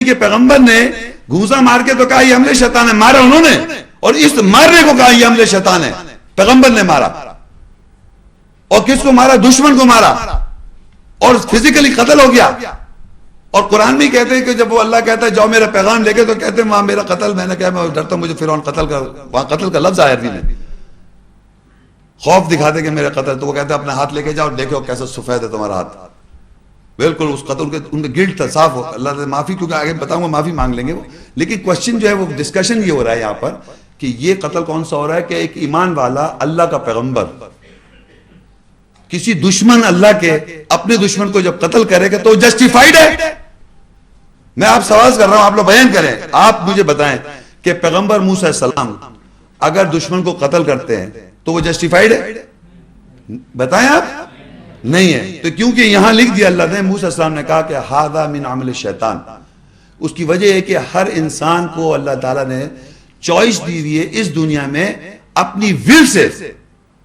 کہ پیغمبر نے گھوسا مار کے تو کہا یہ حملے شیطان ہے، مارا انہوں نے، اور اس مارنے کو کہا یہ حملے شیطان ہے، پیغمبر نے مارا. اور کس کو مارا؟ دشمن کو مارا، اور فزیکلی قتل ہو گیا. اور قرآن میں کہتے ہیں کہ جب وہ اللہ کہتا ہے جاؤ میرا پیغام لے کے، تو کہتے ہیں وہاں میرا قتل، میں نے کہا میں ڈرتا مجھے فرعون قتل کا، وہاں قتل کا لفظ آیا نہیں، خوف دکھاتے کہ میرا قتل. تو وہ کہتے ہیں اپنا ہاتھ لے کے جاؤ، دیکھو کیسا سفید ہے تمہارا ہاتھ، بالکل اس قتل کے ان کا گلٹ تھا، صاف ہو. اللہ تعالیٰ معافی، کیونکہ آگے بتاؤں گا معافی مانگ لیں گے وہ. لیکن کوشچن جو ہے وہ ڈسکشن یہ ہو رہا ہے یہاں پر کہ یہ قتل کون سا ہو رہا ہے کہ ایک ایمان والا اللہ کا پیغمبر کسی دشمن اللہ کے اپنے دشمن کو جب قتل کرے گا تو جسٹیفائیڈ ہے. میں آپ سوال کر رہا ہوں، آپ لوگ بیان کریں، آپ مجھے بتائیں کہ پیغمبر موسیٰ علیہ السلام اگر دشمن کو قتل کرتے ہیں تو وہ جسٹیفائیڈ ہے؟ بتائیں آپ. نہیں ہے. تو کیونکہ یہاں لکھ دیا اللہ نے، موسیٰ علیہ السلام نے کہا کہ ھذا من عمل شیطان. اس کی وجہ ہے کہ ہر انسان کو اللہ تعالیٰ نے چوائس دی ہوئی ہے اس دنیا میں اپنی ول سے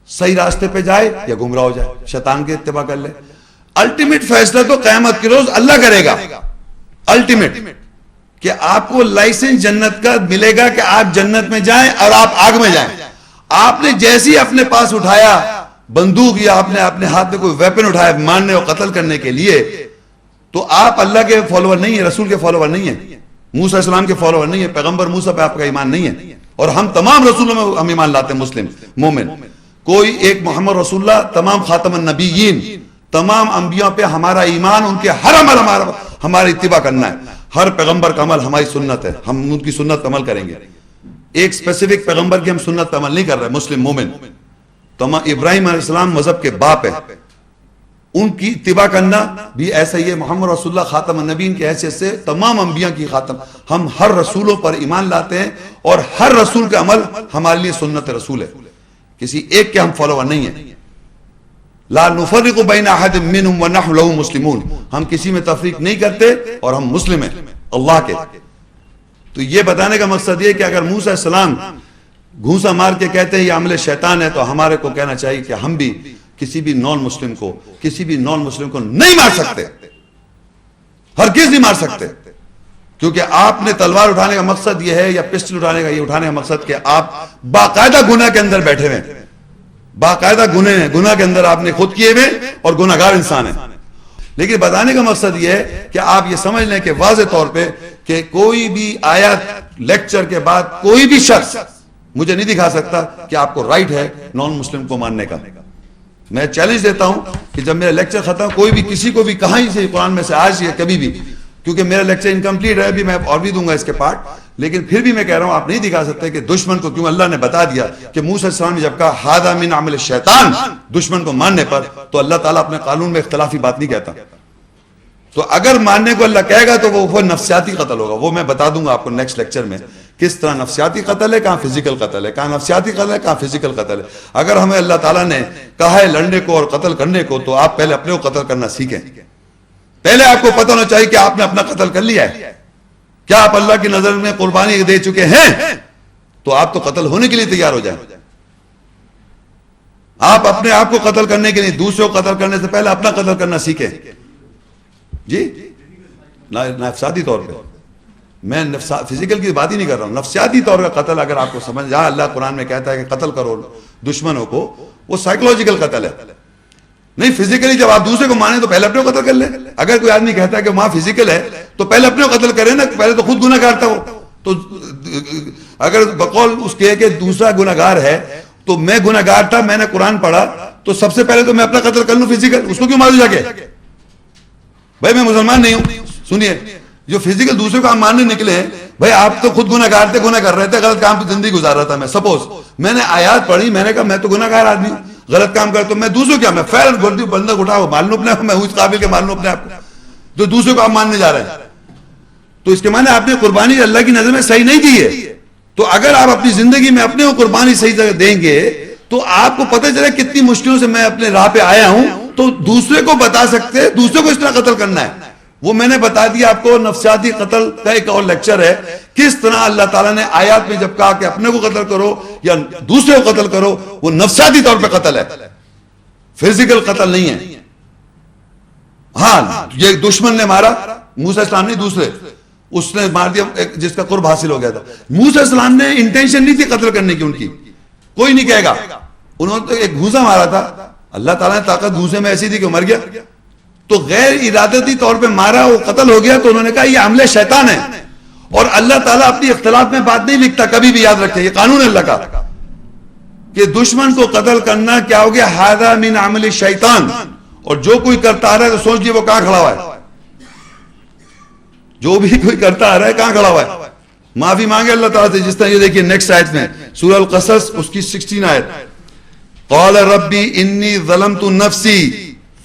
صحیح راستے پہ جائے یا گمراہ ہو جائے، شیطان کے اتباع کر لے. الٹیمیٹ فیصلہ تو قیامت کے روز اللہ کرے گا. الٹیمیٹ کہ آپ کو لائسنس جنت کا ملے گا کہ آپ جنت میں جائیں اور آپ آگ میں جائیں. آپ نے جیسے اپنے پاس اٹھایا بندوق یا آپ نے اپنے ہاتھ میں کوئی ویپن اٹھایا مارنے اور قتل کرنے کے لیے، تو آپ اللہ کے فالوور نہیں ہیں، رسول کے فالوور نہیں ہیں، موسیٰ علیہ السلام کے فالوور نہیں ہیں. پیغمبر موسیٰ پہ آپ کا ایمان نہیں ہے، اور ہم تمام رسولوں میں ہم ایمان لاتے ہیں. مسلم مومن کوئی ایک محمد رسول اللہ، تمام خاتم النبیین، تمام انبیاء پہ ہمارا ایمان، ان کے ہر عمل ہمارا اتباع کرنا ہے. ہر پیغمبر کا عمل ہماری سنت ہے، ہم ان کی سنت پہ عمل کریں گے. ایک اسپیسیفک پیغمبر کی ہم سنت پہ عمل نہیں کر رہے. مسلم مومن تمام ابراہیم علیہ السلام مذہب کے باپ ہے، ان کی اتباع کرنا بھی ایسا ہی ہے. محمد رسول اللہ خاتم النبیین کی حیثیت سے تمام انبیاء کی خاتم، ہم ہر رسولوں پر ایمان لاتے ہیں، اور ہر رسول کا عمل ہمارے لیے سنت رسول ہے. کسی ایک کے ہم فالوور نہیں ہیں. لا نفرق بین احد منہم ونحن لہ مسلمون، ہم کسی میں تفریق نہیں کرتے اور ہم مسلم ہیں اللہ کے. تو یہ بتانے کا مقصد یہ کہ اگر موسیٰ علیہ السلام گھوسا مار کے کہتے ہیں یہ عمل شیطان ہے، تو ہمارے کو کہنا چاہیے کہ ہم بھی کسی بھی نان مسلم کو نہیں مار سکتے، ہرگز نہیں مار سکتے. کیونکہ آپ نے تلوار اٹھانے کا مقصد یہ ہے، یا پسٹل اٹھانے کا مقصد کہ آپ باقاعدہ گناہ کے اندر بیٹھے ہوئے، باقاعدہ گناہ کے اندر آپ نے خود کیے ہوئے اور گناہ گار انسان ہیں. لیکن بتانے کا مقصد یہ ہے کہ آپ یہ سمجھ لیں کہ واضح طور پہ کہ کوئی بھی آیت لیکچر کے بعد کوئی بھی شخص مجھے نہیں دکھا سکتا کہ آپ کو رائٹ ہے نان مسلم کو ماننے کا. میں چیلنج دیتا ہوں کہ جب میرا لیکچر ختم، کوئی بھی کسی کو بھی کہیں سے قرآن میں سے آج یا کبھی بھی، کیونکہ میرا لیکچر انکمپلیٹ ہے، ابھی میں اور بھی دوں گا اس کے پارٹ، لیکن پھر بھی میں کہہ رہا ہوں آپ نہیں دکھا سکتے کہ دشمن کو، کیوں اللہ نے بتا دیا کہ موسیٰ علیہ السلام نے جب کہا ھذا من عمل شیطان دشمن کو ماننے پر، تو اللہ تعالیٰ اپنے قانون میں اختلافی بات نہیں کہتا. تو اگر ماننے کو اللہ کہے گا تو وہ نفسیاتی قتل ہوگا. وہ میں بتا دوں گا آپ کو نیکسٹ لیکچر میں کس طرح نفسیاتی قتل ہے، کہاں فزیکل قتل ہے، کہاں نفسیاتی قتل ہے، کہاں فزیکل قتل ہے. اگر ہمیں اللہ تعالیٰ نے کہا ہے لڑنے کو اور قتل کرنے کو، تو آپ پہلے اپنے کو قتل کرنا سیکھیں. پہلے آپ کو پتہ ہونا چاہیے کہ آپ نے اپنا قتل کر لیا ہے. کیا آپ اللہ کی نظر میں قربانی دے چکے ہیں؟ تو آپ تو قتل ہونے کے لیے تیار ہو جائیں. آپ اپنے آپ کو قتل کرنے کے لیے، دوسروں کو قتل کرنے سے پہلے اپنا قتل کرنا سیکھیں. جی نفسیاتی طور پہ، میں فزیکل کی بات ہی نہیں کر رہا ہوں، نفسیاتی طور کا قتل اگر آپ کو سمجھ جائے، اللہ قرآن میں کہتا ہے کہ قتل کرو دشمنوں کو، وہ سائیکولوجیکل قتل ہے. نہیں فزیکلی جب آپ دوسرے کو مانیں تو پہلے اپنے کو قتل کر لیں. اگر کوئی آدمی کہتا ہے کہ وہاں فزیکل ہے تو پہلے اپنے کو قتل کریں نا، پہلے تو خود گناہ گار تھا وہ. تو اگر بقول اس کے کہ دوسرا گناہ گار ہے تو میں گناہ گار تھا، میں نے قرآن پڑھا، تو سب سے پہلے تو میں اپنا قتل کر لوں فزیکل. اس کو کیوں ماروں جا کے؟ بھائی میں مسلمان نہیں ہوں. سنیے، جو فزیکل دوسرے کو آپ ماننے نکلے ہیں، بھائی آپ تو خود گناہ گار تھے، گناہ کر رہے تھے، غلط کام پہ زندگی گزار رہا تھا. میں سپوز میں نے آیات پڑھی، میں نے کہا میں تو گناہ گار آدمی ہوں، غلط کام کرتا ہوں، میں دوسروں کیا، میں فیل گردی بندہ اٹھاؤ مان لوں اپنے آپ، میں اس قابل کے مان لوں اپنے آپ کو، جو دوسرے کو آپ ماننے جا رہے ہیں. تو اس کے معنی آپ نے قربانی اللہ کی نظر میں صحیح نہیں دی ہے. تو اگر آپ اپنی زندگی میں اپنے کو قربانی صحیح جگہ دیں گے تو آپ کو پتہ چلے کتنی مشکلوں سے میں اپنے راہ پہ آیا ہوں، تو دوسرے کو بتا سکتے، دوسرے کو اس طرح قتل کرنا ہے. وہ میں نے بتا دیا آپ کو. نفسیاتی قتل کا ایک اور لیکچر ہے، کس طرح اللہ تعالیٰ نے آیات میں جب کہا کہ اپنے کو قتل کرو یا دوسرے کو قتل کرو، وہ نفسیاتی طور پہ قتل ہے، فزیکل قتل نہیں ہے. ہاں یہ دشمن نے مارا، موسیٰ السلام نہیں دوسرے، اس نے مار دیا جس کا قرب حاصل ہو گیا تھا. موسیٰ علیہ السلام نے انٹینشن نہیں تھی قتل کرنے کی ان کی, کوئی نہیں کہے گا. انہوں نے تو ایک گھوسا مارا تھا, اللہ تعالیٰ نے طاقت گھوسے میں ایسی تھی کہ مر گیا, تو غیر ارادتی طور پہ مارا, وہ قتل ہو گیا. تو انہوں نے کہا یہ عمل شیطان ہے, اور اللہ تعالیٰ اپنی اختلاف میں بات نہیں لکھتا, کبھی بھی یاد رکھیں, یہ قانون ہے اللہ کا کہ دشمن کو قتل کرنا کیا ہو گیا, ھذا من عمل شیطان. اور جو کوئی کرتا آ رہا ہے تو سوچ لیے وہ کہاں کھڑا ہوا ہے, جو بھی کوئی کرتا آ رہا ہے کہاں کھڑا ہوا ہے. معافی مانگے اللہ تعالیٰ سے, جس طرح یہ دیکھیے نیکسٹ آیت میں سورہ القصص اس کی 16 آیت, قال ربی انی ظلمت نفسی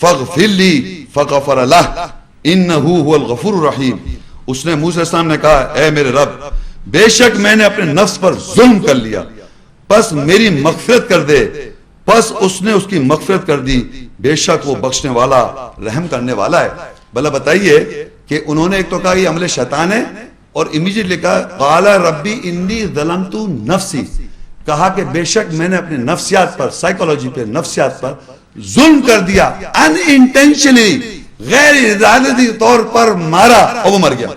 فاغفر لی فغفر لہ انہ هو الغفور الرحیم. اس نے موسیٰ علیہ السلام نے کہا, اے میرے رب, بے شک میں نے اپنے نفس پر ظلم کر لیا, پس میری مغفرت کر دے. پس اس نے اس کی مغفرت کر دی, بے شک وہ بخشنے والا رحم کرنے والا ہے. بھلا بتائیے کہ انہوں نے ایک تو کہا یہ عمل شیطان ہے, اور امیجیٹلی کہا قال ربی انی ظلمت نفسی, کہا کہ بے شک میں نے اپنے نفسیات پر, سائیکولوجی پہ, نفسیات پر ظلم کر دیا, ان انٹینشنلی, غیر ارادتی طور پر مارا اور وہ مر گیا.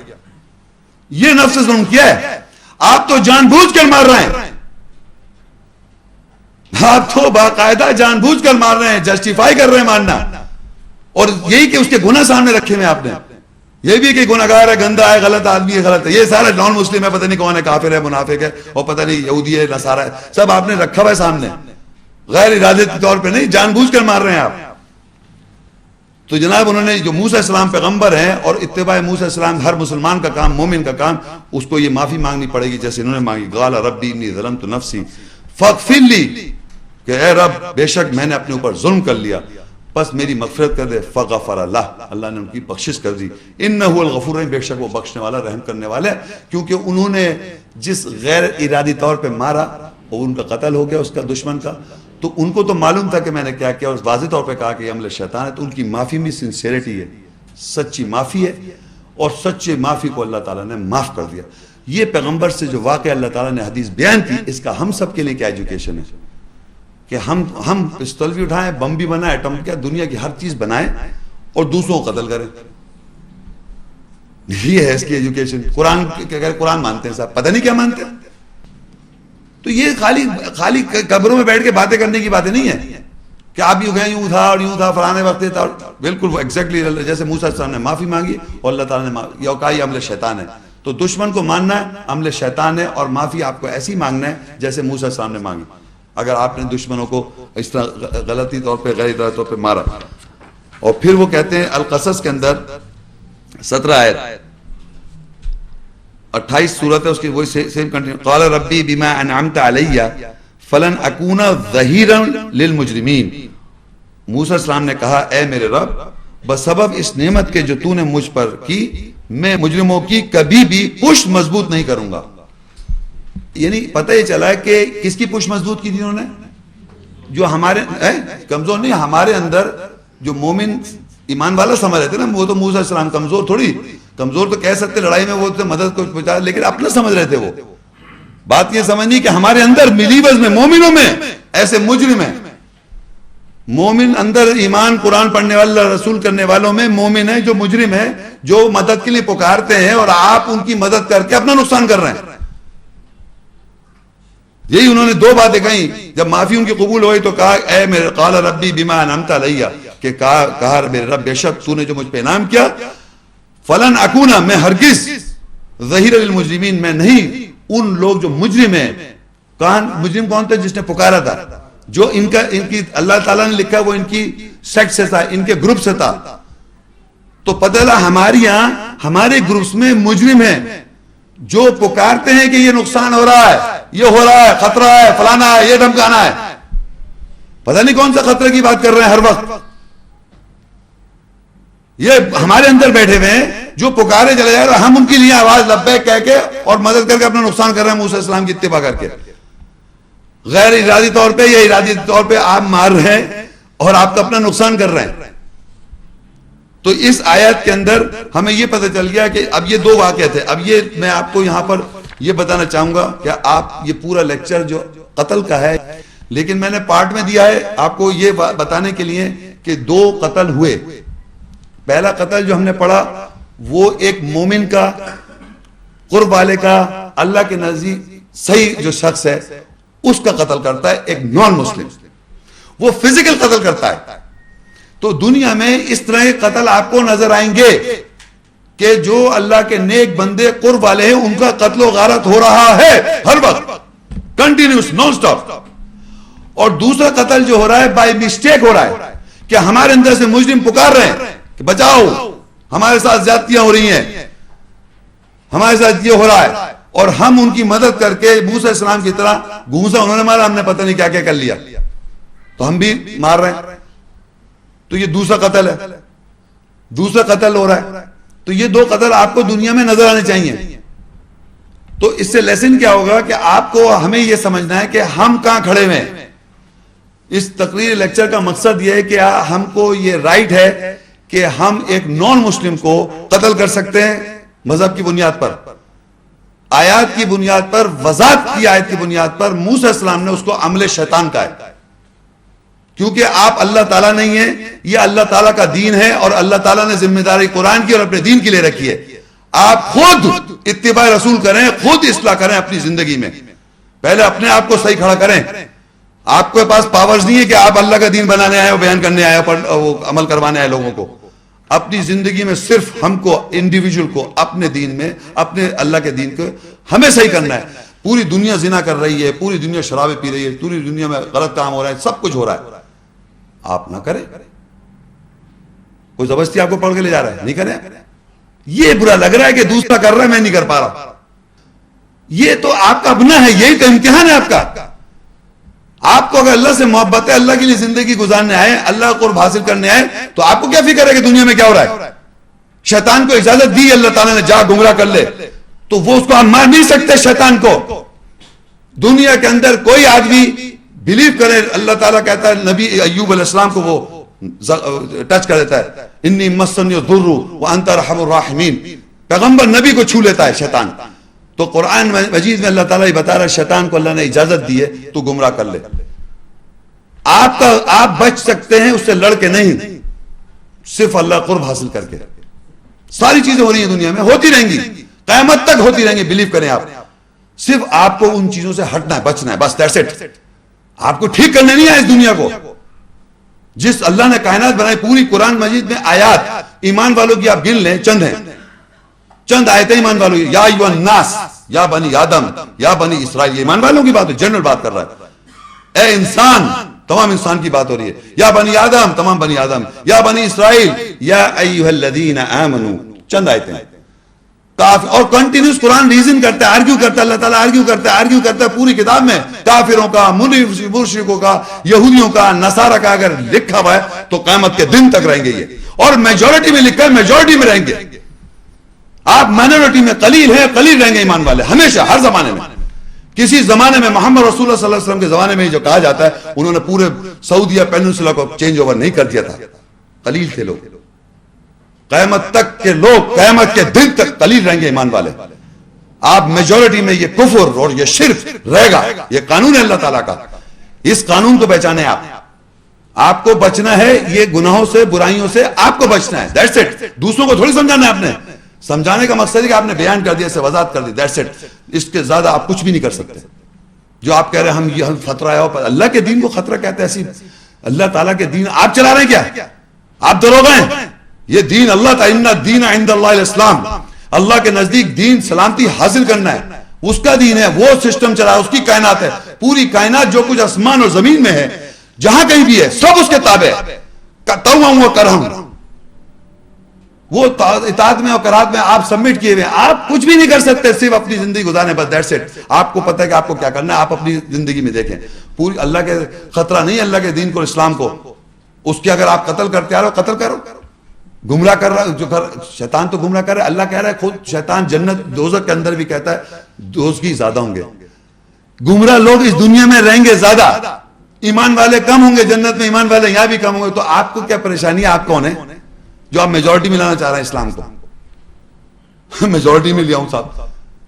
یہ نفس سے ظلم کیا ہے. آپ تو جان بوجھ کر مار رہے ہیں, آپ تو باقاعدہ جان بوجھ کر مار رہے ہیں, جسٹیفائی کر رہے ہیں مارنا, اور یہی کہ اس کے گناہ سامنے رکھے ہوئے آپ نے. یہ بھی کہ گناہگار ہے, گندا ہے, غلط آدمی ہے, غلط ہے, یہ سارا نان مسلم ہے, پتہ نہیں کون ہے, کافر ہے, منافق ہے, اور پتہ نہیں یہودی ہے, نصارہ ہے, سب آپ نے رکھا ہوا ہے سامنے, غیر ارادتی طور پہ نہیں, جان بوجھ کر مار رہے ہیں آپ. تو جناب انہوں نے, جو موسیٰ علیہ السلام پیغمبر ہیں اور اتباع موسیٰ علیہ السلام ہر مسلمان کا کام, مومن کا کام, اس کو یہ معافی مانگنی پڑے گی جیسے انہوں نے مانگی. قال ربی انی ظلمت نفسی فاغفر لی, کہ اے رب بے شک میں نے اپنے اوپر ظلم کر لیا, پس میری مغفرت کر دے. فغفر لہ, اللہ نے ان کی بخشش کر دی. انہ هو الغفور الرحیم, بے شک وہ بخشنے والا رحم کرنے والا ہے. کیونکہ انہوں نے جس غیر ارادی طور پہ مارا اور ان کا قتل ہو گیا اس کا دشمن کا, تو ان کو تو معلوم تھا کہ میں نے کیا کیا, اور واضح طور پہ کہا کہ یہ عمل شیطان ہے. تو ان کی معافی میں سنسیریٹی ہے, سچی معافی ہے, اور سچے معافی کو اللہ تعالیٰ نے معاف کر دیا. یہ پیغمبر سے جو واقعہ اللہ تعالیٰ نے حدیث بیان کی, اس کا ہم سب کے لیے کیا ایجوکیشن ہے کہ ہم پستول بھی اٹھائیں, بم بھی بنائیں, ایٹم کیا دنیا کی ہر چیز بنائیں اور دوسروں کو قتل کریں. یہ ہے اس کی ایجوکیشن. قرآن مانتے ہیں صاحب, پتہ نہیں کیا مانتے ہیں. تو یہ خالی قبروں میں بیٹھ کے باتیں کرنے کی باتیں نہیں ہیں کہ آپ یوں گئے, یوں تھا اور یوں تھا, فلانے وقت تھا. بالکل وہ ایگزیکٹلی جیسے موسیٰ علیہ السلام نے معافی مانگی اور اللہ تعالیٰ نے کہا یہ عمل شیطان ہے. تو دشمن کو ماننا ہے عمل شیطان ہے, اور معافی آپ کو ایسی مانگنا ہے جیسے موسیٰ علیہ السلام نے مانگی. اگر آپ نے دشمنوں کو اس طرح غلطی طور پہ, غیر ارادی طور پہ مارا. اور پھر وہ کہتے ہیں القصص کے اندر 17 آیت 28 صورت ہے اس کی, وہی سیم کنٹینیو. قال ربی بما انعمت علی فلن اکون ظہیرا للمجرمین. موسیٰ السلام نے کہا, اے میرے رب, بسبب اس نعمت کے جو تو نے مجھ پر کی, میں مجرموں کی کبھی بھی پشت مضبوط نہیں کروں گا. یعنی پتہ یہ چلا ہے کہ کس کی پشت مضبوط کی تھی انہوں نے, جو ہمارے کمزور نہیں, ہمارے اندر جو مومن ایمان والا سمجھ رہے تھے نا, وہ تو موسیٰ علیہ السلام کمزور تھوڑی, کمزور تو کہہ سکتے لڑائی میں وہ تو مدد کو پہنچا, لیکن اپنا سمجھ رہے تھے. وہ بات یہ سمجھنی کہ ہمارے اندر بلیورز میں, مومنوں میں ایسے مجرم ہیں. مومن اندر ایمان, قرآن پڑھنے والا, رسول کرنے والوں میں مومن ہے جو مجرم ہے, جو مدد کے لیے پکارتے ہیں اور آپ ان کی مدد کر کے اپنا نقصان کر رہے ہیں. یہی انہوں نے 2 باتیں کہیں. جب معافی ان کی قبول ہوئی تو کہا, اے میرے, قال ربی بما انعمت علی, کہ کہا میرے رب بے شک تو نے جو مجھ پہ انعام کیا, فلن اکونا, میں ہرگز, ظہیر للمجرمین, میں نہیں ان لوگ جو مجرم ہیں. مجرم کون تھا؟ جس نے پکارا تھا, جو ان کی اللہ تعالیٰ نے لکھا وہ ان کی سیکٹ سے تھا, ان کے گروپ سے تھا. تو پتہ چلا ہمارے یہاں ہمارے گروپس میں مجرم ہیں جو پکارتے ہیں کہ یہ نقصان ہو رہا ہے, یہ ہو رہا ہے, خطرہ ہے, فلانا ہے, یہ دھمکانا ہے. پتہ نہیں کون سا خطرے کی بات کر رہے ہیں ہر وقت. یہ ہمارے اندر بیٹھے ہوئے ہیں جو پکارے چلے جائے, ہم ان کے لیے آواز لبیک کہہ کے اور مدد کر کے اپنا نقصان کر رہے ہیں موسیٰ علیہ السلام کی اتباع کر کے. غیر ارادی طور پہ یا ارادی طور پہ آپ مار رہے ہیں اور آپ کا اپنا نقصان کر رہے ہیں. تو اس آیت کے اندر ہمیں یہ پتہ چل گیا کہ اب یہ 2 واقعے تھے. اب یہ میں آپ کو یہاں پر یہ بتانا چاہوں گا کہ آپ یہ پورا لیکچر جو قتل کا ہے, لیکن میں نے پارٹ میں دیا ہے آپ کو یہ بتانے کے لیے کہ 2 قتل ہوئے. پہلا قتل جو ہم نے پڑھا وہ ایک مومن کا قرب والے کا اللہ کے نزدیک صحیح جو شخص ہے اس کا قتل کرتا ہے ایک نان مسلم، وہ فزیکل قتل کرتا ہے. تو دنیا میں اس طرح کے قتل آپ کو نظر آئیں گے کہ جو اللہ کے نیک بندے قرب والے ہیں ان کا قتل و غارت ہو رہا ہے ہر وقت، کنٹینیوس، نان سٹاپ. اور دوسرا قتل جو ہو رہا ہے بائی مسٹیک ہو رہا ہے کہ ہمارے اندر سے مجرم پکار رہے ہیں کہ بچاؤ، ہمارے ساتھ زیادتیاں ہو رہی ہیں، ہمارے ساتھ یہ ہو رہا ہے، اور ہم ان کی مدد کر کے موسیٰ علیہ السلام کی طرح گھونسا انہوں نے مارا، ہم نے پتہ نہیں کیا کیا کر لیا، تو ہم بھی مار رہے ہیں. تو یہ دوسرا قتل ہے، دوسرا قتل ہو رہا ہے. تو یہ دو قتل آپ کو دنیا میں نظر آنے چاہیے. تو اس سے لیسن کیا ہوگا کہ آپ کو ہمیں یہ سمجھنا ہے کہ ہم کہاں کھڑے ہوئے ہیں. اس تقریر لیکچر کا مقصد یہ ہے کہ ہم کو یہ رائٹ ہے کہ ہم ایک نان مسلم کو قتل کر سکتے ہیں مذہب کی بنیاد پر، آیات کی بنیاد پر، وضاحت کی آیت کی بنیاد پر. موسیٰ علیہ السلام نے اس کو عمل شیطان کہا ہے، کیونکہ آپ اللہ تعالیٰ نہیں ہیں، یہ اللہ تعالیٰ کا دین ہے، اور اللہ تعالیٰ نے ذمہ داری قرآن کی اور اپنے دین کی لے رکھی ہے. آپ خود اتباع رسول کریں، خود اصلاح کریں اپنی زندگی میں. پہلے اپنے آپ کو صحیح کھڑا کریں. آپ کے پاس پاورز نہیں ہے کہ آپ اللہ کا دین بنانے آئے ہو، بیان کرنے آئے ہو، وہ عمل کروانے آئے لوگوں کو. اپنی زندگی میں صرف ہم کو، انڈیویجول کو اپنے دین میں، اپنے اللہ کے دین کو ہمیں صحیح کرنا ہے. پوری دنیا زنا کر رہی ہے، پوری دنیا شرابیں پی رہی ہے، پوری دنیا میں غلط کام ہو رہا ہے، سب کچھ ہو رہا ہے. آپ نہ کریں، کوئی زبردستی آپ کو پڑھ کے لے جا رہا ہے، نہیں کریں. یہ برا لگ رہا ہے کہ دوسرا کر رہا ہے، میں نہیں کر پا رہا. یہ تو آپ کا اپنا ہے، یہی تو امتحان ہے آپ کا. آپ کو اگر اللہ سے محبت ہے، اللہ کے لیے زندگی گزارنے آئے، اللہ کو قرب حاصل کرنے آئے، تو آپ کو کیا فکر ہے کہ دنیا میں کیا ہو رہا ہے. شیطان کو اجازت دی اللہ تعالیٰ نے، جا گمراہ کر لے، تو وہ اس کو آپ مار نہیں سکتے. شیطان کو دنیا کے اندر کوئی آدمی بلیو کرے، اللہ تعالیٰ کہتا ہے نبی ایوب علیہ السلام کو وہ ٹچ کر دیتا ہے، انی مسنی الضر وانت ارحم الراحمین. پیغمبر نبی کو چھو لیتا ہے شیطان. تو قرآن مجید میں اللہ تعالیٰ یہ بتا رہا ہے شیطان کو اللہ نے اجازت دی ہے تو گمراہ کر لے. آپ بچ سکتے ہیں اس سے لڑ کے نہیں، صرف اللہ قرب حاصل کر کے. ساری چیزیں ہو رہی ہیں دنیا میں، ہوتی رہیں گی، قیامت تک ہوتی رہیں گی، بلیو کریں آپ. صرف آپ کو ان چیزوں سے ہٹنا ہے، بچنا ہے، بس دیٹس اٹ. آپ کو ٹھیک کرنے نہیں آئے اس دنیا کو. جس اللہ نے کائنات بنائی، پوری قرآن مجید میں آیات ایمان والوں کی آپ گن لیں، چند ہیں، چند آیتیں ایمان والوں کی. یا ایھا الناس، یا بنی آدم، یا بنی اسرائیل. ایمان والوں کی بات ہے، جنرل بات کر رہا ہے. اے انسان، تمام انسان کی بات ہو رہی ہے. یا بنی آدم، تمام بنی آدم. یا بنی اسرائیل، یا ایھا الذین آمنوا. چند آیتیں کافر. اور کنٹینیوس قرآن ریزن کرتا ہے، آرگیو کرتا ہے، اللہ تعالیٰ آرگیو کرتا ہے پوری کتاب میں. کافروں کا، مشرکوں کا، یہودیوں کا، نصارہ کا اگر لکھا ہوا ہے تو قیامت کے دن تک رہیں گے یہ. اور میجورٹی میں لکھا ہے، میجورٹی میں رہیں گے. آپ مائنورٹی میں قلیل ہیں، قلیل رہیں گے ایمان والے ہمیشہ، ہر زمانے میں. کسی زمانے میں محمد رسول اللہ صلی اللہ علیہ وسلم کے زمانے میں جو کہا جاتا ہے، انہوں نے پورے سعودیہ پیننسولا کو چینج اوور نہیں کر دیا تھا. قلیل تھے لوگ. قیامت تک کے لوگ، قیامت کے دن تک قلیل رہیں گے ایمان والے. آپ میجورٹی میں یہ کفر اور یہ شرک رہے گا. یہ قانون ہے اللہ تعالیٰ کا، اس قانون کو پہچانے. آپ کو بچنا ہے یہ گناہوں سے، برائیوں سے آپ کو بچنا ہے. That's it. دوسروں کو تھوڑی سمجھانا ہے. آپ نے سمجھانے کا مقصد ہے کہ آپ نے بیان کر دیا، اسے وضاحت کر دی، دیٹس اٹ. اس کے زیادہ آپ کچھ بھی نہیں کر سکتے. جو آپ کہہ رہے ہیں ہم خطرہ ہے، اللہ کے دین کو خطرہ کہتے ہیں. ایسی اللہ تعالیٰ کے دین آپ چلا رہے ہیں کیا؟ آپ دروغے ہیں. یہ دین اللہ تعالیٰ، ان الدین عند اللہ الاسلام. اللہ کے نزدیک دین سلامتی حاصل کرنا ہے، اس کا دین ہے. وہ سسٹم چلا ہے، اس کی کائنات ہے. پوری کائنات جو کچھ آسمان اور زمین میں ہے، جہاں کہیں بھی ہے، سب اس کے تابع ہے. طوعا و کرہا. وہ اطاعت میں اور کرات میں آپ سبمٹ کیے ہوئے. آپ کچھ بھی نہیں کر سکتے صرف اپنی زندگی گزارنے پر. That's it. آپ کو پتہ ہے کہ آپ کو کیا کرنا ہے. آپ اپنی زندگی میں دیکھیں. پوری اللہ کے خطرہ نہیں، اللہ کے دین کو، اسلام کو. اس کے اگر آپ قتل کرتے آ رہے ہو، قتل کرو. گمراہ کر رہا جو شیطان تو گمراہ کر رہا ہے. اللہ کہہ رہا ہے خود شیطان جنت دوزخ کے اندر بھی کہتا ہے دوزخی زیادہ ہوں گے. گمراہ لوگ اس دنیا میں رہیں گے زیادہ، ایمان والے کم ہوں گے. جنت میں ایمان والے یہاں بھی کم ہوں گے. تو آپ کو کیا پریشانی ہے؟ آپ کون ہے جو آپ میجورٹی میں لانا چاہ رہے ہیں اسلام کو؟ میجورٹی میں لیا ہوں صاحب،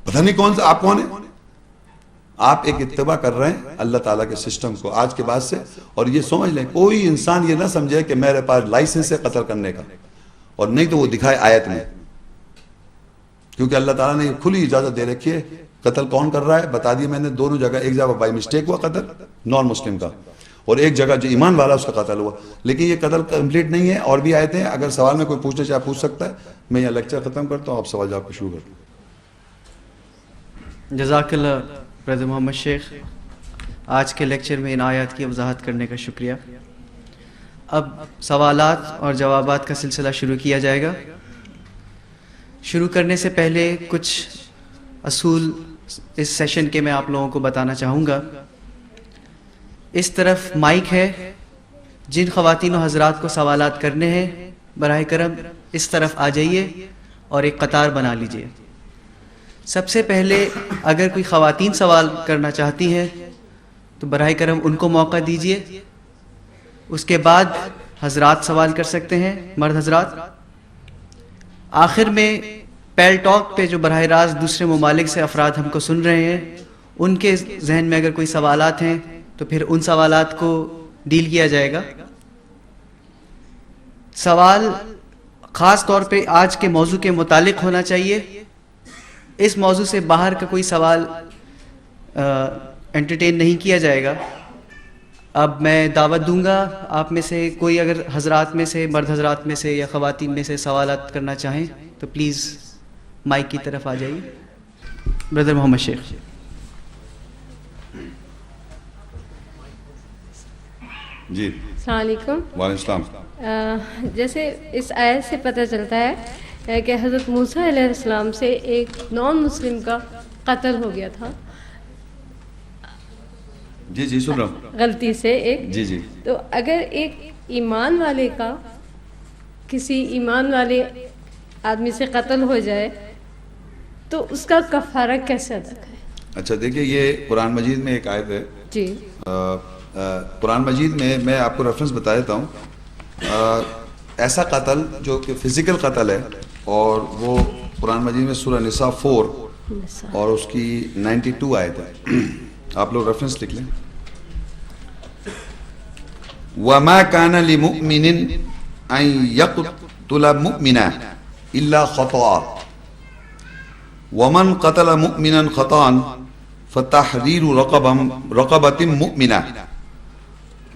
پتہ نہیں کون سا. آپ کون ہیں؟ آپ ایک اتباع کر رہے ہیں اللہ تعالیٰ کے سسٹم کو آج کے بعد سے. اور یہ سمجھ لیں، کوئی انسان یہ نہ سمجھے کہ میرے پاس لائسنس ہے قتل کرنے کا، اور نہیں تو وہ دکھائے آیت میں. کیونکہ اللہ تعالیٰ نے کھلی اجازت دے رکھی ہے. قتل کون کر رہا ہے بتا دیا میں نے, دونوں جگہ. ایک جگہ بائی مسٹیک ہوا قتل نان مسلم کا, اور ایک جگہ جو ایمان والا اس کا قتل ہوا. لیکن یہ قتل کمپلیٹ نہیں ہے, اور بھی آئے تھے. اگر سوال میں کوئی پوچھنا چاہے پوچھ سکتا ہے. میں یہ لیکچر ختم کرتا ہوں, آپ سوال جواب کو شروع کرتا ہوں. جزاک اللہ برادر محمد شیخ, آج کے لیکچر میں ان آیات کی وضاحت کرنے کا شکریہ. اب سوالات اور جوابات کا سلسلہ شروع کیا جائے گا. شروع کرنے سے پہلے کچھ اصول اس سیشن کے میں آپ لوگوں کو بتانا چاہوں گا. اس طرف مائک ہے, جن خواتین و حضرات کو سوالات کرنے ہیں براہ کرم اس طرف آ جائیے اور ایک قطار بنا لیجئے. سب سے پہلے اگر کوئی خواتین سوال کرنا چاہتی ہیں تو براہ کرم ان کو موقع دیجئے. اس کے بعد حضرات سوال کر سکتے ہیں, مرد حضرات. آخر میں پیل ٹاک پہ جو براہ راست دوسرے ممالک سے افراد ہم کو سن رہے ہیں, ان کے ذہن میں اگر کوئی سوالات ہیں تو پھر ان سوالات کو ڈیل کیا جائے گا. سوال خاص طور پہ آج کے موضوع کے متعلق ہونا چاہیے. اس موضوع سے باہر کا کوئی سوال انٹرٹین نہیں کیا جائے گا. اب میں دعوت دوں گا آپ میں سے کوئی اگر حضرات میں سے, مرد حضرات میں سے یا خواتین میں سے سوالات کرنا چاہیں تو پلیز مائک کی طرف آ جائیے. بردر محمد شیخ. جی السلام علیکم. وعلیکم السلام. جیسے اس آیت سے پتہ چلتا ہے کہ حضرت موسیٰ علیہ السلام سے ایک نان مسلم کا قتل ہو گیا تھا. جی جی سن رہا ہوں. غلطی سے ایک. جی جی. تو اگر ایک ایمان والے کا کسی ایمان والے آدمی سے قتل ہو جائے تو اس کا کفارہ کیسے ادا کرے؟ اچھا دیکھیے, یہ قرآن مجید میں ایک آیت ہے. جی. قرآن مجید میں آپ کو ریفرنس بتا دیتا ہوں. ایسا قتل جو کہ فزیکل قتل ہے, اور وہ قرآن مجید میں سورہ نساء 4 اور اس کی 92 آیت ہے. آپ لوگ ریفرنس لکھ لیں. وَمَا كَانَ لِمُؤْمِنٍ أَن يَقْتُلَ مُؤْمِنًا إِلَّا خَطَأً وَمَنْ قَتَلَ مُؤْمِنًا خَطَأً فَتَحْرِيرُ رَقَبَةٍ مُؤْمِنَةٍ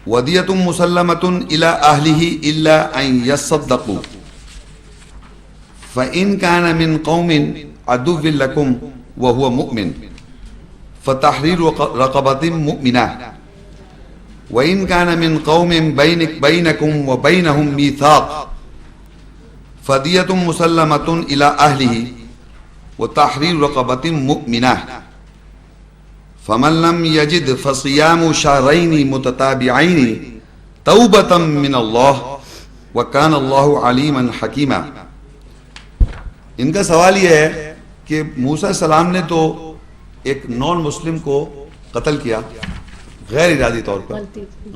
وَدِيَةٌ مُسَلَّمَةٌ إِلَى أَهْلِهِ إِلَّا أَن يَصَّدَّقُوا فَإِنْ كَانَ مِنْ قَوْمٍ عَدُوٍّ لَكُمْ وَهُوَ مُؤْمِنٌ فَتَحْرِيرُ رَقَبَةٍ مُؤْمِنَةٍ وَإِنْ كَانَ مِنْ قَوْمٍ بَيْنَكُمْ وَبَيْنَهُمْ مِيثَاقٌ فَدِيَةٌ مُسَلَّمَةٌ إِلَى أَهْلِهِ وَتَحْرِيرُ رَقَبَةٍ مُؤْمِنَةٍ فَمَنْ لَمْ يَجِدْ فَصِيَامُ شَهْرَيْنِ مُتَتَابِعَيْنِ تَوْبَةً مِّنَ اللَّهِ وَكَانَ اللَّهُ عَلِيمًا حَكِيمًا. ان کا سوال یہ ہے کہ موسیٰ السلام نے تو ایک نان مسلم کو قتل کیا غیر ارادی طور پر,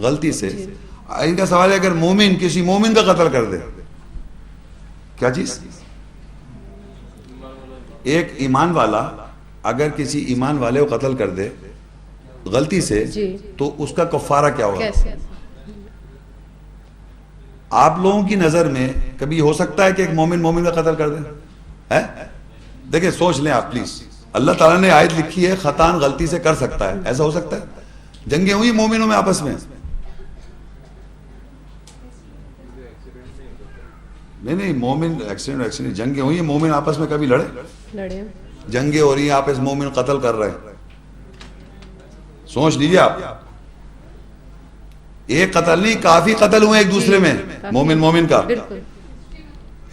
غلطی سے. ان کا سوال ہے اگر مومن کسی مومن کا قتل کر دے, کیا چیز, ایک ایمان والا اگر کسی ایمان والے کو قتل کر دے غلطی سے تو اس کا کفارہ کیا ہوگا؟ آپ لوگوں کی نظر میں کبھی ہو سکتا ہے کہ ایک مومن مومن کا قتل کر دے؟ دیکھیں سوچ لیں آپ پلیز. اللہ تعالیٰ نے آیت لکھی ہے خطان غلطی سے کر سکتا ہے, ایسا ہو سکتا ہے؟ جنگیں ہوئی مومنوں میں آپس میں؟ نہیں مومن ایکسیڈنٹ جنگیں ہوئی ہیں, مومن آپس میں کبھی لڑے؟ جنگیں ہو رہی ہیں, آپس مومن قتل کر رہے ہیں. سوچ لیجیے آپ, ایک قتل نہیں کافی قتل ہوئے ایک دوسرے میں مومن کا.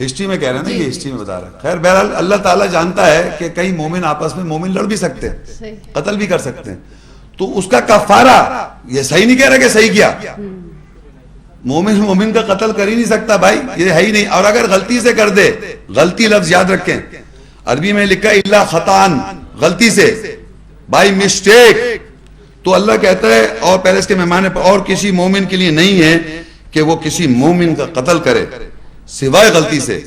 ہسٹری میں کہہ رہے ہیں نا, یہ ہسٹری میں بتا رہے ہیں. خیر بہرحال اللہ تعالیٰ جانتا ہے کہ کئی مومن آپس میں مومن لڑ بھی سکتے ہیں, قتل بھی کر سکتے ہیں, تو اس کا کفارہ یہ صحیح نہیں کہہ رہا کہ صحیح کیا. مومن کا قتل کر ہی نہیں سکتا بھائی, یہ ہے ہی نہیں. اور اگر غلطی سے کر دے, غلطی لفظ یاد رکھیں, عربی میں لکھا ہے الا خطان, غلطی سے, بائی مسٹیک, تو اللہ کہتا ہے اور پہلے اس کے مہمان اور کسی مومن کے لیے نہیں ہے کہ وہ کسی مومن کا قتل کرے سوائے غلطی سے.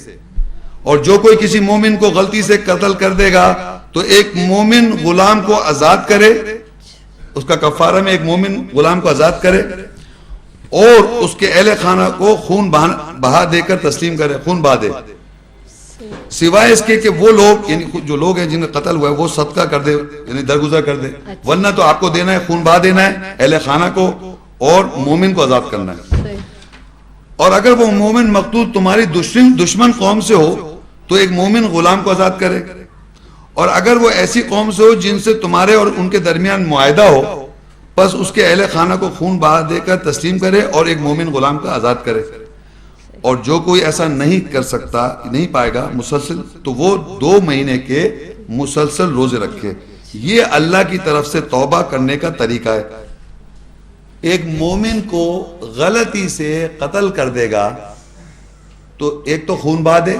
اور جو کوئی کسی مومن کو غلطی سے قتل کر دے گا تو ایک مومن غلام کو آزاد کرے, اس کا کفارہ میں ایک مومن غلام کو آزاد کرے اور اس کے اہل خانہ کو خون بہا دے کر تسلیم کرے, خون بہا دے. سوائے اس کے کہ وہ لوگ یعنی جو لوگ ہیں جن کا قتل ہوا ہے وہ صدقہ کر دے یعنی درگزر کر دے, ورنہ تو آپ کو دینا ہے خون بہا دینا ہے اہل خانہ کو اور مومن کو آزاد کرنا ہے. صحیح. اور اگر وہ مومن مقتول تمہاری دشمن قوم سے ہو تو ایک مومن غلام کو آزاد کرے, اور اگر وہ ایسی قوم سے ہو جن سے تمہارے اور ان کے درمیان معاہدہ ہو پس اس کے اہل خانہ کو خون بہا دے کر تسلیم کرے اور ایک مومن غلام کا آزاد کرے. اور جو کوئی ایسا نہیں کر سکتا نہیں پائے گا مسلسل تو وہ 2 مہینے کے مسلسل روزے رکھے. یہ اللہ کی طرف سے توبہ کرنے کا طریقہ ہے. ایک مومن کو غلطی سے قتل کر دے گا تو ایک تو خون بہا دے,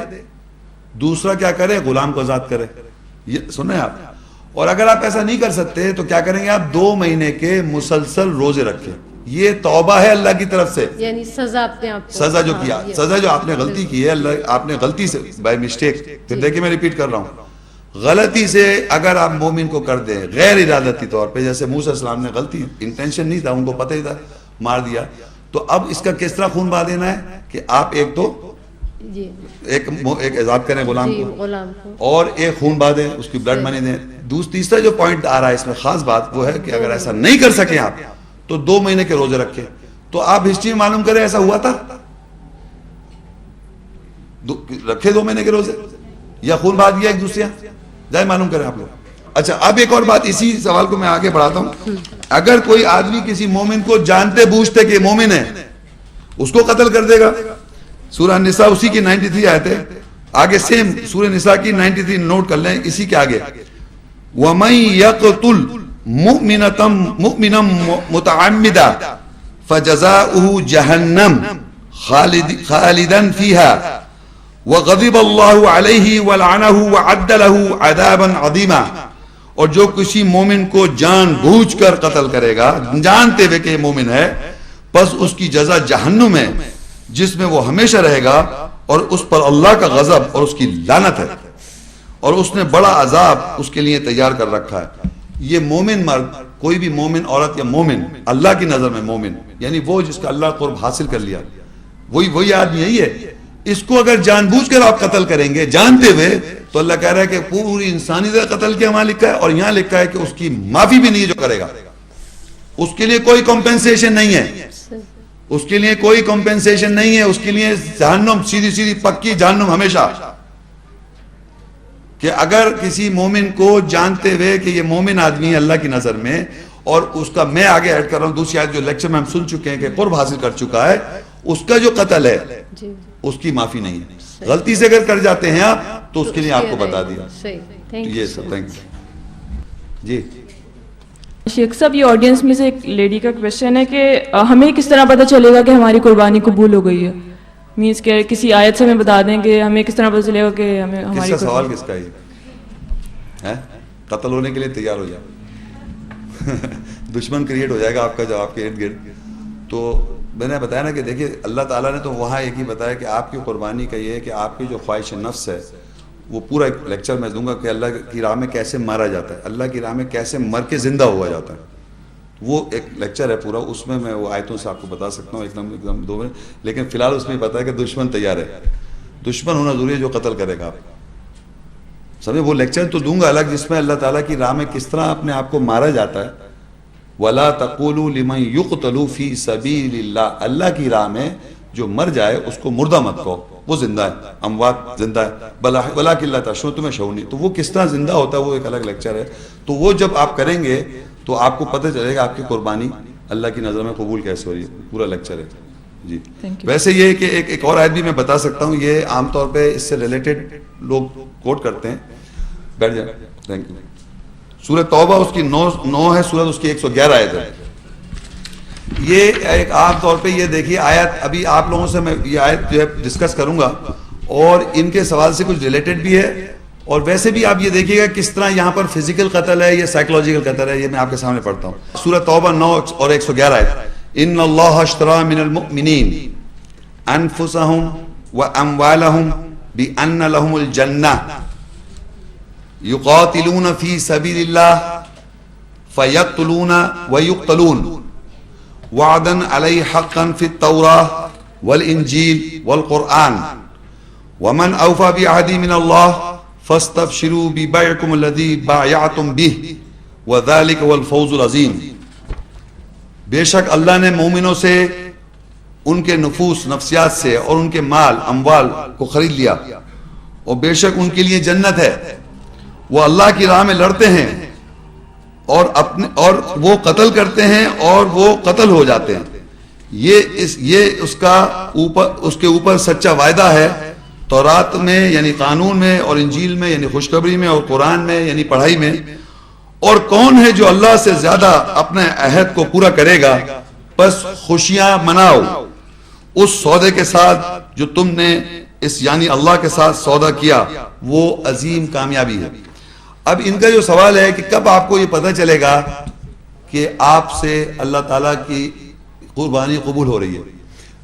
دوسرا کیا کرے غلام کو آزاد کرے. یہ سنیں آپ. اور اگر آپ ایسا نہیں کر سکتے تو کیا کریں گے آپ 2 مہینے کے مسلسل روزے رکھیں. یہ توبہ ہے اللہ کی طرف سے, یعنی سزا اپنے آپ کو, سزا جو کیا سزا جو آپ نے غلطی کی ہے اللہ آپ نے غلطی سے بائی مسٹیک, پھر دیکھیں میں ریپیٹ کر رہا ہوں, غلطی سے اگر آپ مومن کو کر دیں غیر ارادتی طور پہ, جیسے موسیٰ علیہ السلام نے غلطی انٹینشن نہیں تھا ان کو پتہ ہی تھا مار دیا, تو اب اس کا کس طرح خون بہا دینا ہے کہ آپ ایک تو ایک آزاد کریں غلام کو اور ایک خون بہا دیں اس کی بلڈ منی دیں. تیسرا جو پوائنٹ آ رہا ہے اس میں خاص بات وہ ہے کہ اگر ایسا نہیں کر سکیں آپ تو 2 مہینے کے روزے رکھیں. تو آپ ہسٹری میں معلوم کریں ایسا ہوا تھا رکھے 2 مہینے کے روزے یا خون بہا دیا ایک دوسرے, جائے معلوم کریں آپ لوگ. اچھا اب ایک اور بات اسی سوال کو میں آگے بڑھاتا ہوں. اگر کوئی آدمی کسی مومن کو جانتے بوجھتے کہ مومن ہے اس کو قتل کر دے گا, سورہ نساء اسی کی 93 آیت ہے آگے, سیم سورہ نساء کی 93 نوٹ کر لیں اسی کے آگے, وَمَن يَقْتُلْ مُؤْمِنًا مُتَعَمِّدًا فَجَزَاؤُهُ جَهَنَّمُ خَالِدًا فِيهَا وَغَضِبَ اللَّهُ عَلَيْهِ وَلَعَنَهُ وَعَدَّ لَهُ عَذَابًا عَظِيمًا. اور جو کسی مومن کو جان بوجھ کر قتل کرے گا جانتے ہوئے کہ یہ مومن ہے پس اس کی جزا جہنم ہے جس میں وہ ہمیشہ رہے گا اور اس پر اللہ کا غضب اور اس کی لعنت ہے اور اس نے بڑا عذاب اس کے لیے تیار کر رکھا ہے. یہ مومن مرد, کوئی بھی مومن عورت یا مومن اللہ کی نظر میں مومن یعنی وہ جس کا اللہ قرب حاصل کر لیا وہی آدمی یہی ہے. اس کو اگر جان بوجھ کر آپ قتل کریں گے جانتے ہوئے تو اللہ کہہ رہا ہے کہ پوری انسانیت کا قتل کیا وہاں لکھا ہے, اور یہاں لکھا ہے کہ اس کی معافی بھی نہیں جو کرے گا, اس کے لیے کوئی کمپنسیشن نہیں ہے, اس کے لیے کوئی کمپنسیشن نہیں ہے, اس کے لیے جہنم سیدھی پکی جہنم ہمیشہ. کہ اگر کسی مومن کو جانتے ہوئے کہ یہ مومن آدمی ہے اللہ کی نظر میں, اور اس کا میں آگے ایڈ کر رہا ہوں دوسری آیت جو لیکچر میں ہم سن چکے ہیں کہ قرب حاصل کر چکا ہے, اس کا جو قتل ہے اس کی معافی نہیں ہے. غلطی سے اگر کر جاتے ہیں آپ تو اس کے لیے آپ کو بتا دیا. یہ سب تھینک یو. جی شیخ صاحب, یہ آڈینس میں سے ایک لیڈی کا کویشچن ہے کہ ہمیں کس طرح پتہ چلے گا کہ ہماری قربانی قبول ہو گئی ہے؟ مینس کہ کسی آیت سے ہمیں بتا دیں کہ ہمیں کس طرح پتہ چلے گا کہ ہمیں ہماری کس کا سوال کس کا ہے؟ قتل ہونے کے لیے تیار ہو جائے, دشمن کریٹ ہو جائے گا آپ کا جب آپ کے ارد گرد. تو میں نے بتایا نا کہ دیکھیے اللہ تعالیٰ نے تو وہاں ایک ہی بتایا کہ آپ کی قربانی کا یہ ہے کہ آپ کی جو خواہش نفس ہے وہ پورا ایک لیکچر میں دوں گا کہ اللہ کی راہ میں کیسے مارا جاتا ہے, اللہ کی راہ میں کیسے مر کے زندہ ہوا جاتا ہے. وہ ایک لیکچر ہے پورا, اس میں وہ آیتوں سے آپ کو بتا سکتا ہوں ایک دم 2 منٹ. لیکن فی الحال اس میں پتا ہے کہ دشمن تیار ہے, دشمن ہونا ضروری ہے جو قتل کرے گا آپ سمجھے. وہ لیکچر تو دوں گا الگ جس میں اللہ تعالیٰ کی راہ میں کس طرح اپنے آپ کو مارا جاتا ہے. وَلَا تَقُولُوا لِمَنْ يُقْتَلُوا فِي سَبِيلِ اللَّهِ, اللہ کی راہ میں جو مر جائے اس کو مردہ مت کہو, وہ زندہ ہے, اموات زندہ ہے, وَلَٰكِن لَا تَشْعُرُونَ, تمہیں شعور نہیں. تو وہ کس طرح زندہ ہوتا ہے وہ ایک الگ لیکچر ہے. تو وہ جب آپ کریں گے تو آپ کو پتہ چلے گا آپ کی قربانی اللہ کی نظر میں قبول کیسے ہو رہی ہے, پورا لیکچر ہے. جی ویسے یہ کہ ایک اور آیت بھی میں بتا سکتا ہوں, یہ عام طور پہ اس سے ریلیٹڈ لوگ کوٹ کرتے ہیں. بیٹھ جائیں. Thank you. سورہ توبہ اس کی 9 ہے, سورہ اس کی 111 آیت ہے. یہ ایک عام طور پہ یہ دیکھیے آیت, ابھی آپ لوگوں سے میں یہ آیت جو ہے ڈسکس کروں گا اور ان کے سوال سے کچھ ریلیٹڈ بھی ہے, اور ویسے بھی آپ یہ دیکھیے گا کس طرح یہاں پر فزیکل قتل ہے یا سائیکولوجیکل قتل ہے. یہ میں آپ کے سامنے پڑھتا ہوں. سورہ توبہ 9 اور 111 آیت. ان اللہ اشترى من المؤمنین انفسهم واموالهم بان لهم الجنہ یقاتلون فی سبیل اللہ فیقتلون ویقتلون وعدا علیہ حقا فی التوراۃ والانجیل والقرآن ومن اوفى بعهده من الله فاستبشروا ببيعكم الذي بايعتم به وذلك هو الفوز العظیم. بے شک اللہ نے مومنوں سے ان کے نفوس نفسیات سے اور ان کے مال اموال کو خرید لیا، اور بے شک ان کے لیے جنت ہے. وہ اللہ کی راہ میں لڑتے ہیں اور وہ قتل کرتے ہیں اور وہ قتل ہو جاتے ہیں. یہ اس کے اوپر سچا وعدہ ہے تورات میں یعنی قانون میں، اور انجیل میں یعنی خوشخبری میں، اور قرآن میں یعنی پڑھائی میں. اور کون ہے جو اللہ سے زیادہ اپنے عہد کو پورا کرے گا؟ بس خوشیاں مناؤ اس سودے کے ساتھ جو تم نے یعنی اللہ کے ساتھ سودا کیا، وہ عظیم کامیابی ہے. اب ان کا جو سوال ہے کہ کب آپ کو یہ پتہ چلے گا کہ آپ سے اللہ تعالیٰ کی قربانی قبول ہو رہی ہے.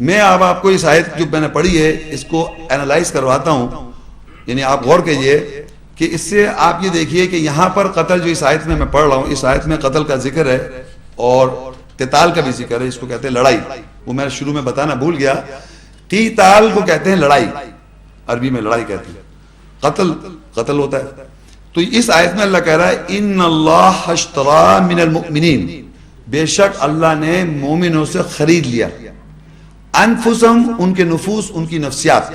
میں اب آپ کو اس آیت جو میں نے پڑھی ہے اس کو اینالائز کرواتا ہوں. یعنی آپ غور کیجئے کہ اس سے آپ یہ دیکھیے کہ یہاں پر قتل جو اس آیت میں پڑھ رہا ہوں، اس آیت میں قتل کا ذکر ہے اور قتال کا بھی ذکر ہے. اس کو کہتے ہیں لڑائی. وہ میں شروع میں بتانا بھول گیا. قتال کو کہتے ہیں لڑائی، عربی میں لڑائی کہتے ہیں. قتل ہوتا ہے. تو اس آیت میں اللہ کہہ رہا ہے ان اللہ اشترى من المؤمنین، بے شک اللہ نے مومنوں سے خرید لیا، انفسهم ان کے نفوس ان کی نفسیات،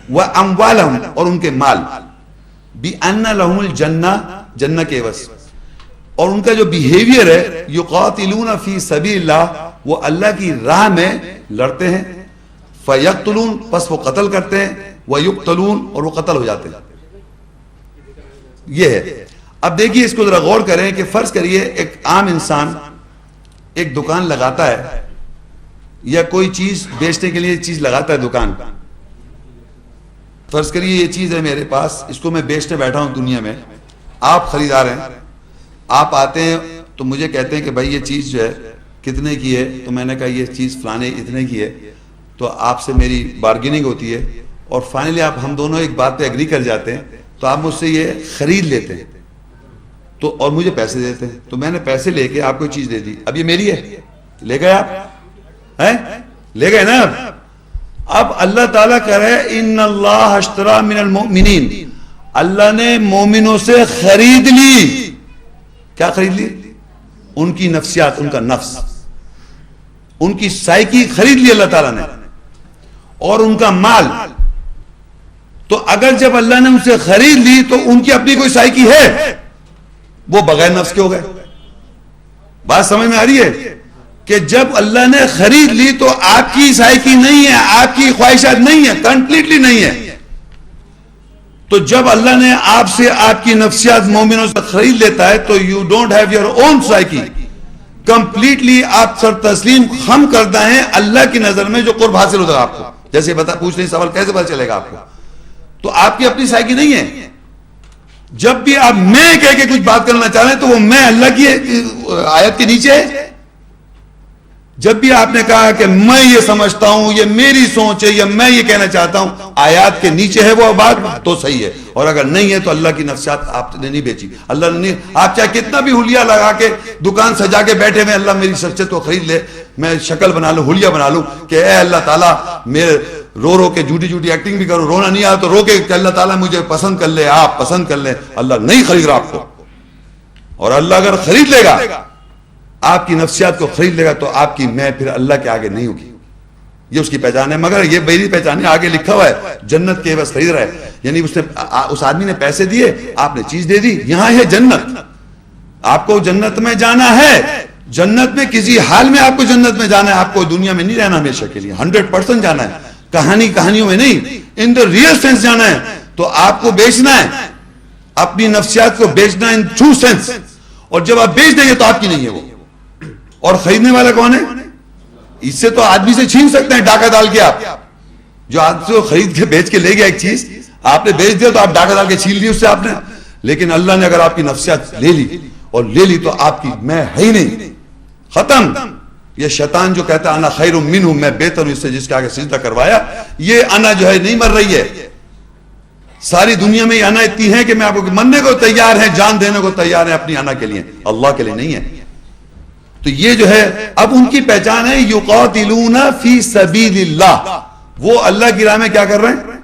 واموالهم اور ان کے مال، بان لهم الجنہ جنہ کے عوض. اور ان کا جو بیہیویئر ہے یقاتلون فی سبیل اللہ، وہ اللہ کی راہ میں لڑتے ہیں، فیقتلون پس وہ قتل کرتے ہیں، ویقتلون اور وہ قتل ہو جاتے ہیں. یہ ہے. اب دیکھیے اس کو ذرا غور کریں کہ فرض کریے ایک عام انسان ایک دکان لگاتا ہے یا کوئی چیز بیچنے کے لیے چیز لگاتا ہے دکان. فرض کریے یہ چیز ہے میرے پاس، اس کو میں بیچنے بیٹھا ہوں دنیا میں. آپ خریدار ہیں، آپ آتے ہیں تو مجھے کہتے ہیں کہ بھائی یہ چیز جو ہے کتنے کی ہے؟ تو میں نے کہا یہ چیز فلانے اتنے کی ہے. تو آپ سے میری بارگیننگ ہوتی ہے اور فائنلی ہم دونوں ایک بات پہ ایگری کر جاتے ہیں. تو آپ مجھ سے یہ خرید لیتے ہیں تو اور مجھے پیسے دیتے ہیں. تو میں نے پیسے لے کے آپ کو چیز دے دی. اب یہ میری ہے، لے گئے آپ ہیں؟ لے گئے نا. اب اللہ تعالیٰ کہہ رہے ہیں ان اللہ اشترى من المؤمنین، اللہ نے مومنوں سے خرید لی. کیا خرید لی؟ ان کی نفسیات، ان کا نفس، ان کی سائیکی خرید لی اللہ تعالیٰ نے، اور ان کا مال. تو اگر جب اللہ نے ان سے خرید لی تو ان کی اپنی کوئی سائیکی ہے؟ وہ بغیر نفس کے ہو گئے. بات سمجھ میں آ رہی ہے کہ جب اللہ نے خرید لی تو آپ کی سائیکی نہیں ہے، آپ کی خواہشات نہیں ہے، کمپلیٹلی نہیں ہے. تو جب اللہ نے آپ سے آپ کی نفسیات مومنوں سے خرید لیتا ہے تو you don't have your own psyche. Completely آپ سر تسلیم خم کردہ ہیں اللہ کی نظر میں. جو قرب حاصل ہوتا ہے آپ کو، جیسے پوچھ رہے سوال کیسے پتہ چلے گا آپ کو؟ تو آپ کی اپنی سائیکی نہیں ہے. جب بھی آپ میں کہہ کے کچھ بات کرنا چاہ رہے ہیں تو وہ میں اللہ کی آیت کے نیچے ہے. جب بھی آپ نے کہا کہ میں یہ سمجھتا ہوں، یہ میری سوچ ہے، یا میں یہ کہنا چاہتا ہوں، آیات کے نیچے ہے وہ بات تو صحیح ہے. اور اگر نہیں ہے تو اللہ کی نفسیات آپ نے نہیں بیچی. اللہ نے نہیں. آپ چاہے کتنا بھی حلیہ لگا کے دکان سجا کے بیٹھے ہوئے اللہ میری شخصیت کو خرید لے، میں شکل بنا لوں، حلیہ بنا لوں کہ اے اللہ تعالیٰ میرے رو کے جھوٹی ایکٹنگ بھی کرو، رونا نہیں آیا تو رو کے کہ اللہ تعالیٰ مجھے پسند کر لے، آپ پسند کر لیں. اللہ نہیں خرید رہا آپ کو. اور اللہ اگر خرید لے گا، آپ کی نفسیات کو خرید لے گا، تو آپ کی میں پھر اللہ کے آگے نہیں ہوگی. یہ اس کی پہچان ہے. مگر یہ میری پہچان ہے. آگے لکھا ہوا ہے جنت کے بس خرید رہا ہے. یعنی اس آدمی نے پیسے دیے، آپ نے چیز دے دی. یہاں ہے جنت. آپ کو جنت میں جانا ہے. جنت میں کسی حال میں آپ کو جنت میں جانا ہے. آپ کو دنیا میں نہیں رہنا ہمیشہ کے لیے. 100% جانا ہے. کہانیوں میں نہیں، ان دا ریئل سینس جانا ہے. تو آپ کو بیچنا ہے، اپنی نفسیات کو بیچنا ان ٹرو سینس. اور جب آپ بیچ دیں گے تو آپ کی نہیں ہے وہ. اور خریدنے والا کون ہے؟ اس سے تو آدمی سے چھین سکتے ہیں ڈاکہ ڈال کے. آپ جو آدمی سے خرید کے بیچ کے لے گیا ایک چیز، آپ نے بیچ دیا تو آپ ڈاکہ ڈال کے چھین لی اس سے آپ نے. لیکن اللہ نے اگر آپ کی نفسیات لے لی تو آپ کی میں ہے ہی نہیں، ختم. یہ شیطان جو کہتا ہے انا خیر منہ، میں بہتر ہوں اس سے جس کے آگے سجدہ کروایا، یہ انا جو ہے نہیں مر رہی ہے. ساری دنیا میں یہ انا اتنی ہے کہ میں آپ کو مرنے کو تیار ہے، جان دینے کو تیار ہے اپنی انا کے لیے، اللہ کے لیے نہیں ہے. تو یہ جو ہے اب ان کی پہچان ہے یقاتلون فی سبیل اللہ. وہ اللہ کی راہ میں کیا کر رہے ہیں؟